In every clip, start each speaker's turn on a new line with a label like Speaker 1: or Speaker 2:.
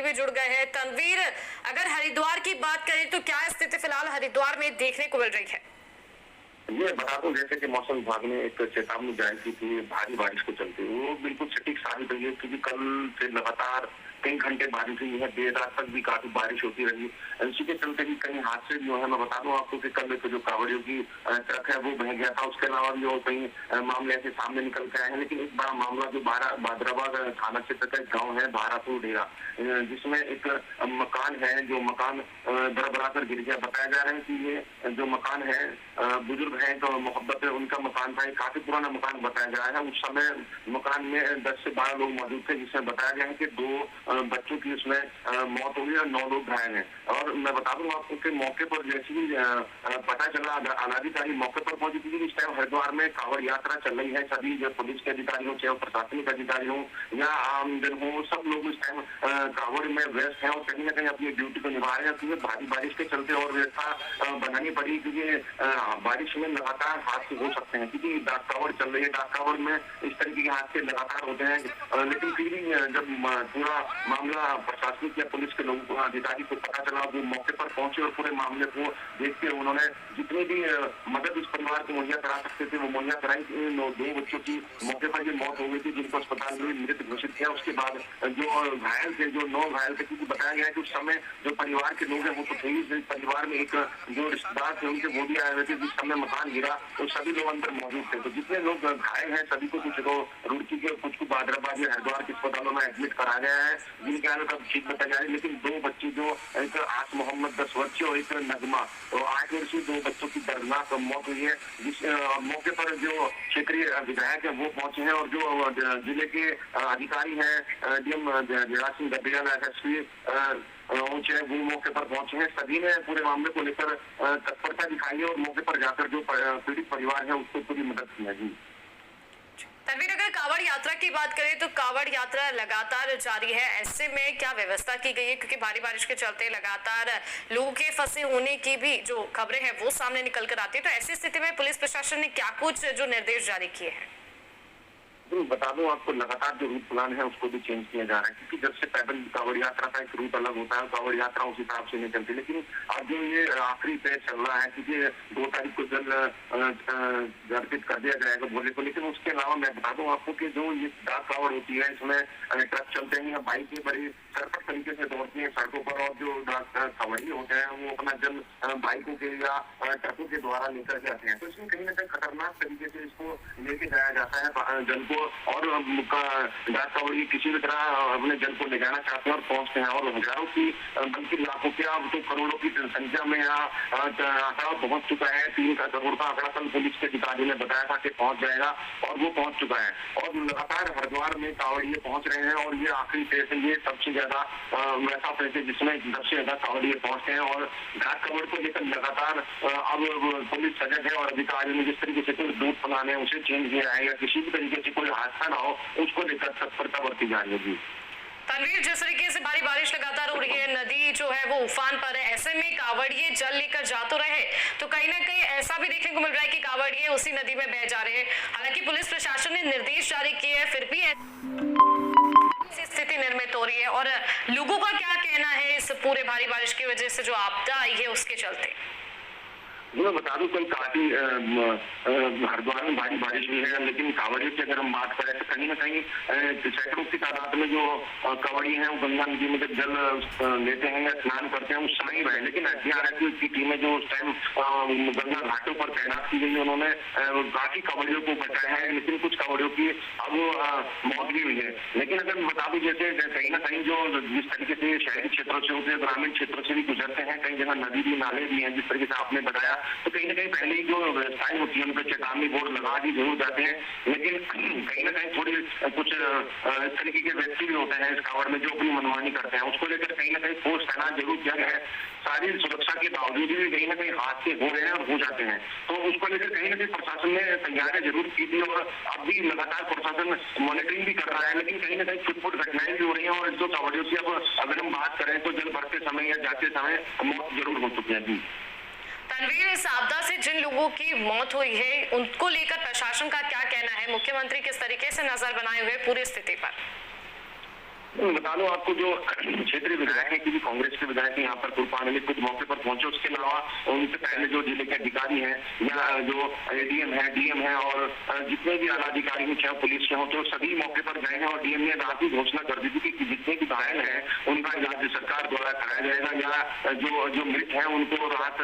Speaker 1: सहयोगी भी जुड़ गए हैं। तनवीर, अगर हरिद्वार की बात करें तो क्या स्थिति फिलहाल हरिद्वार में देखने को मिल रही है?
Speaker 2: ये बता दूं, जैसे कि मौसम विभाग ने एक चेतावनी जारी की थी भारी बारिश को चलते, वो बिल्कुल सटीक साबित हुई है, क्योंकि कल से लगातार कई घंटे बारिश हुई है, देर रात तक भी काफी बारिश होती रही। इसी के चलते भी कई हादसे जो है, मैं बता दूं आपको कि कल जो कावड़ियों की ट्रक है वो बह गया था। उसके अलावा जो कई मामले ऐसे सामने निकल के आए हैं, लेकिन एक बड़ा मामला जो बादराबाद थाना क्षेत्र का एक गाँव है भारापुर डेरा, जिसमें एक मकान है, जो मकान बड़ा कर गिर गया। बताया जा रहा है कि ये जो मकान है, बुजुर्ग है तो मोहब्बत है उनका मकान था, काफी पुराना मकान बताया जा रहा है। उस समय मकान में 10 से 12 लोग मौजूद थे, जिसमें बताया गया है कि 2 बच्चों की उसमें मौत हुई और 9 लोग घायल हैं। और मैं बता दूं आपको कि मौके पर जैसे ही पता चला, आलाधिकारी मौके पर पहुंची थी। इस टाइम हरिद्वार में कांवड़ यात्रा चल रही है। सभी जो पुलिस के अधिकारी हो, चाहे प्रशासनिक अधिकारी हो या आम जन हो, सब लोग इस टाइम कांवड़ में व्यस्त है और कहीं ना कहीं अपनी ड्यूटी को निभा रहे हैं। क्योंकि भारी बारिश के चलते और व्यवस्था बनानी पड़ी, क्योंकि बारिश में लगातार हादसे हो सकते हैं, क्योंकि डाक कावड़ चल रही है। डाक कावड़ में इस तरीके के हादसे लगातार होते हैं। लेकिन फिर भी जब पूरा मामला प्रशासनिक या पुलिस के लोगों को, अधिकारी को पता चला, वो मौके पर पहुंचे और पूरे मामले को देखते उन्होंने जितनी भी मदद इस परिवार को मुहैया करा सकते थे वो मुहैया कराई। 2 बच्चों की मौके पर ये मौत हो गई थी, जिनको अस्पताल में मृत घोषित किया। उसके बाद जो घायल थे, जो 9 घायल थे, क्योंकि बताया गया है कि उस समय जो परिवार के लोग हैं वो तो थे ही, परिवार में एक जो रिश्तेदार थे उनके वो भी आए हुए थे। जिस समय मकान गिरा तो सभी लोग अंदर मौजूद थे। तो जितने लोग घायल हैं सभी को कुछ को रुड़की के, कुछ को बादराबाद या हरिद्वार के अस्पतालों में एडमिट करा गया है, जिनके हालत अब ठीक बताया जा रही है। लेकिन 2 बच्चे, जो एक आस मोहम्मद 10 वर्षीय और एक नगमा तो 8 वर्षीय, 2 बच्चों की दर्दनाक मौत हुई है। जिस मौके पर जो क्षेत्रीय विधायक है वो पहुंचे हैं और जो जिले के अधिकारी हैं, डीएम जयराज सिंह गढ़िया, एसएसपी चाहे वो मौके पर पहुंचे हैं। सभी ने पूरे मामले को लेकर तत्परता दिखाई है और मौके पर जाकर जो पीड़ित परिवार है उसको पूरी मदद की है। जी
Speaker 1: तनवीर, अगर कांवड़ यात्रा की बात करें तो कांवड़ यात्रा लगातार जारी है, ऐसे में क्या व्यवस्था की गई है? क्योंकि भारी बारिश के चलते लगातार लोगों के फंसे होने की भी जो खबरें हैं वो सामने निकल कर आती है, तो ऐसी स्थिति में पुलिस प्रशासन ने क्या कुछ जो निर्देश जारी किए हैं?
Speaker 2: बता दूं आपको, लगातार जो रूट प्लान है उसको भी चेंज किया जा रहा है, क्योंकि जब से पैदल कांवड़ यात्रा का एक रूट अलग होता है, कांवड़ यात्रा उस हिसाब से नहीं चलती। लेकिन अब जो ये आखिरी तय चल रहा है, क्योंकि 2 तारीख को जल अर्पित कर दिया जाएगा भोले को। लेकिन उसके अलावा मैं बता दूं आपको कि जो ये डाक कांवड़ होती है, इसमें ट्रक चलते हैं या बाइकें बड़ी सरपट तरीके से दौड़ती है सड़कों पर, और जो कांवड़ी होते हैं वो अपना जल बाइकों के या ट्रकों के द्वारा लेकर जाते हैं। तो इसमें कहीं ना कहीं खतरनाक तरीके से इसको लेके जाया जाता है जल को, और डाक कांवड़ी किसी भी तरह अपने जल को ले जाना चाहते हैं और पहुंचते हैं। और हजारों की बल्कि लाखों के, अब तो करोड़ों की संख्या में यहाँ आंकड़ा पहुंच चुका है। 3 करोड़ का आंकड़ा कल पुलिस के अधिकारी ने बताया था कि पहुंच जाएगा, और वो पहुंच चुका है। और लगातार हरिद्वार में कांवड़िए पहुंच रहे हैं, और ये आखिरी फेज है, ये सबसे ज्यादा वैसा फेज है जिसमें 10 से ज्यादा कांवड़िए पहुंचते हैं। और डाक कांवड़ को लेकर लगातार अब पुलिस सजग है, और अधिकारियों ने जिस तरीके से कुछ रूट प्लान है उसे चेंज किया है, या किसी भी तरीके से कोई हादसा ना हो उसको लेकर तत्परता बरती जा रही है।
Speaker 1: तनवीर, जिस तरीके से भारी बारिश लगातार हो रही है, नदी जो है वो उफान पर है, ऐसे में कांवड़िए जल लेकर जा तो रहे, तो कहीं ना कहीं ऐसा भी देखने को मिल रहा है कि कांवड़िए उसी नदी में बह जा रहे हैं। हालांकि पुलिस प्रशासन ने निर्देश जारी किए हैं, फिर भी ऐसी स्थिति निर्मित हो रही है। और लोगों का क्या कहना है इस पूरे भारी बारिश की वजह से जो आपदा आई है उसके चलते?
Speaker 2: मैं बता दूं, कल काफी हरिद्वार में भारी बारिश हुई है, लेकिन कांवड़ियों की अगर हम बात करें तो कहीं ना कहीं सैकड़ों की तादाद में जो कांवड़ी हैं वो गंगा नदी में जब जल लेते हैं या स्नान करते हैं उस समय ही रहे। लेकिन एसडीआरएफ की टीमें जो उस टाइम गंगा घाटों पर तैनात की गई, उन्होंने काफी कांवड़ियों को बचाया है, लेकिन कुछ कांवड़ियों की अब मौत भी हुई है। लेकिन अगर मैं बता दूं, जैसे कहीं ना कहीं जो जिस तरीके से शहरी क्षेत्रों से होते हैं, ग्रामीण क्षेत्रों से भी गुजरते हैं, कई जगह नदी भी, नाले भी हैं, जिस तरीके से आपने बताया, तो कहीं ना कहीं पहले ही जो व्यवस्थाएं होती है उनका चेतावनी बोर्ड लगा दी जरूर जाते हैं। लेकिन कहीं ना कहीं थोड़ी कुछ इस तरीके के व्यक्ति भी होते हैं इस कांवड़ में जो अपनी मनमानी करते हैं, उसको लेकर कहीं ना कहीं फोर्स तैनात जरूर किया गया है। सारी सुरक्षा के बावजूद भी कहीं ना कहीं हादसे हो रहे हैं और हो जाते हैं, तो उसको लेकर कहीं ना कहीं प्रशासन ने तैयारियां जरूर की थी, और अब भी लगातार प्रशासन मॉनिटरिंग भी कर रहा है। लेकिन कहीं ना कहीं छुटपुट घटनाएं भी हो रही है, और जो कांवड़ियों की अब अगर हम बात करें तो जल भरते समय या जाते समय मौत जरूर हो चुकी है। जी
Speaker 1: तनवीर, इस आपदा से जिन लोगों की मौत हुई है उनको लेकर प्रशासन का क्या कहना है? मुख्यमंत्री किस तरीके से नजर बनाए हुए पूरी स्थिति पर?
Speaker 2: बता दो आपको, जो क्षेत्रीय कांग्रेस के विधायक यहाँ पर कुरपान खुद मौके पर पहुंचे। उसके अलावा उनसे पहले जो जिले के अधिकारी हैं या जो एडीएम है, डीएम है और जितने भी आला अधिकारी हैं, चाहे पुलिस के हों, तो सभी मौके पर गए हैं और डीएम ने रात ही घोषणा कर दी थी कि जितने भी घायल हैं उनका राज्य सरकार द्वारा कराया जाएगा या जो मृत है उनको राहत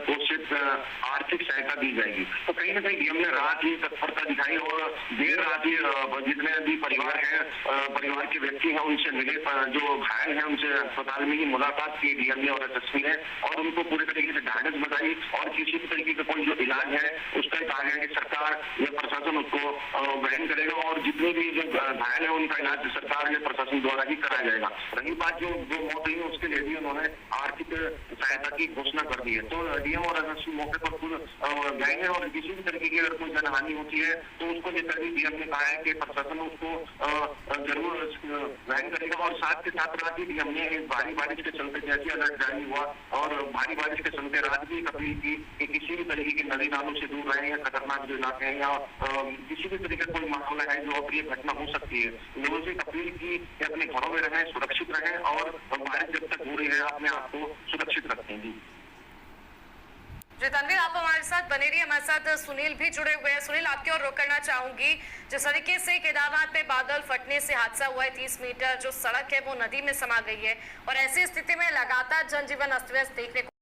Speaker 2: घोषित आर्थिक सहायता दी जाएगी। तो कहीं ना कहीं डीएम ने रात ही तत्परता दिखाई और देर रात ही जितने भी परिवार है, परिवार के व्यक्ति हैं, उनसे मिले, जो घायल हैं उनसे अस्पताल में ही मुलाकात की डीएम ने और एसएसपी ने और उनको पूरे तरीके से ढांढस बताई और किसी भी तरीके का कोई जो इलाज है उसका कहा गया कि सरकार या प्रशासन उसको वहन करेगा और जितने भी जो घायल है उनका इलाज सरकार या प्रशासन द्वारा ही कराया जाएगा। रही बात जो मौत हुई है उसके लिए भी उन्होंने आर्थिक सहायता की घोषणा कर दी है। तो डीएम और एसएसपी मौके पर खुद गए हैं और किसी भी तरीके की अगर कोई जनहानि होती है तो उसको लेकर भी डीएम ने कहा है कि प्रशासन उसको जरूर वहन करेगा। और साथ के साथ रात ही डीएम ने भारी बारिश के चलते जैसे अलर्ट जारी हुआ और भारी बारिश के चलते रात भी अपील की कि किसी भी तरीके के नदी नालों से दूर रहे या खतरनाक जो इलाके हैं या किसी भी तरीके का कोई मामला है जो अप्रिय घटना हो सकती है, लोगों से अपील की कि अपने घरों में रहें, सुरक्षित रहें और बारिश जब तक हो रही है अपने आप को सुरक्षित रखें।
Speaker 1: जी तनवीर, आप हमारे साथ बने रहिए। हमारे साथ सुनील भी जुड़े हुए हैं। सुनील, आपकी ओर रुख करना चाहूंगी। जिस तरीके से केदारनाथ पे बादल फटने से हादसा हुआ है, 30 मीटर जो सड़क है वो नदी में समा गई है और ऐसी स्थिति में लगातार जनजीवन अस्त व्यस्त देखने को